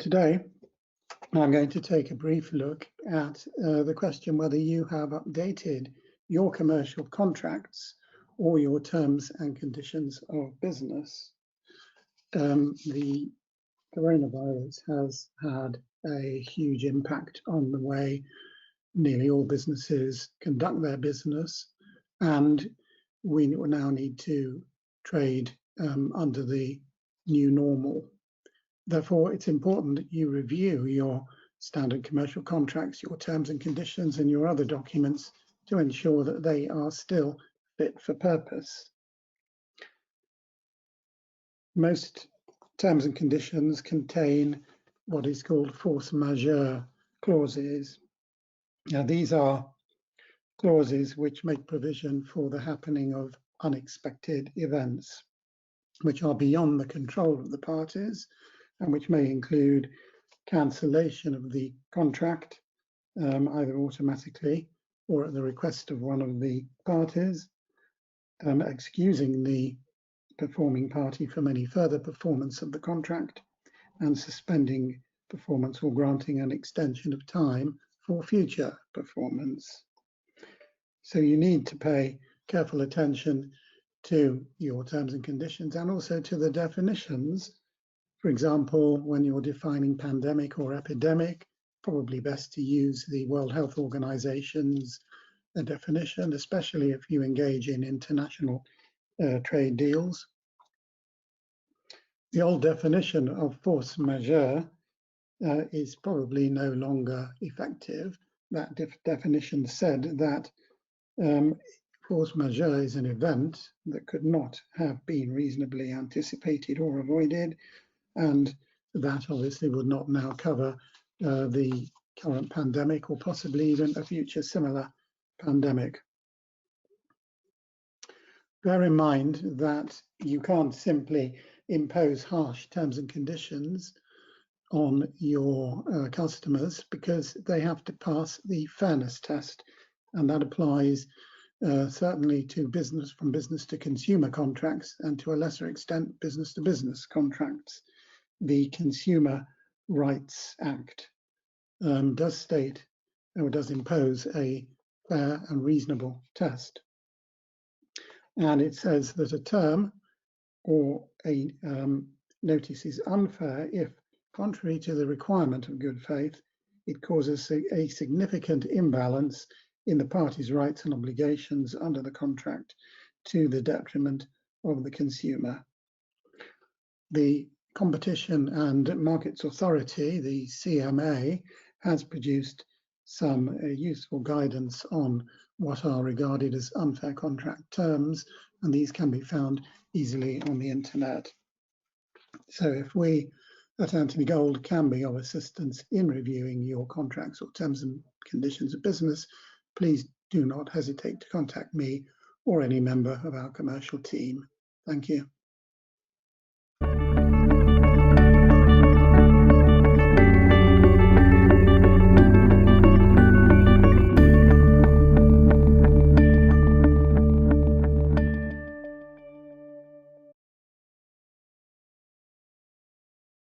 today, I'm going to take a brief look at the question whether you have updated your commercial contracts or your terms and conditions of business. The coronavirus has had a huge impact on the way nearly all businesses conduct their business, and we now need to trade under the new normal. Therefore, it's important that you review your standard commercial contracts, your terms and conditions, and your other documents to ensure that they are still fit for purpose. Most terms and conditions contain what is called force majeure clauses. Now, these are clauses which make provision for the happening of unexpected events, which are beyond the control of the parties, and which may include cancellation of the contract, either automatically or at the request of one of the parties, excusing the performing party from any further performance of the contract, and suspending performance or granting an extension of time for future performance. So you need to pay careful attention to your terms and conditions and also to the definitions. For example, when you're defining pandemic or epidemic, probably best to use the World Health Organization's definition, especially if you engage in international trade deals. The old definition of force majeure is probably no longer effective. That definition said that force majeure is an event that could not have been reasonably anticipated or avoided, and that obviously would not now cover the current pandemic or possibly even a future similar pandemic. Bear in mind that you can't simply impose harsh terms and conditions on your customers, because they have to pass the fairness test, and that applies certainly to business from business to consumer contracts, and to a lesser extent business to business contracts. The Consumer Rights Act does state or does impose a fair and reasonable test, and it says that a term or a notice is unfair if, contrary to the requirement of good faith, it causes a significant imbalance in the parties' rights and obligations under the contract to the detriment of the consumer. The Competition and Markets Authority, the CMA, has produced some useful guidance on what are regarded as unfair contract terms, and these can be found easily on the internet. So if we at Anthony Gold can be of assistance in reviewing your contracts or terms and conditions of business, please do not hesitate to contact me or any member of our commercial team. Thank you.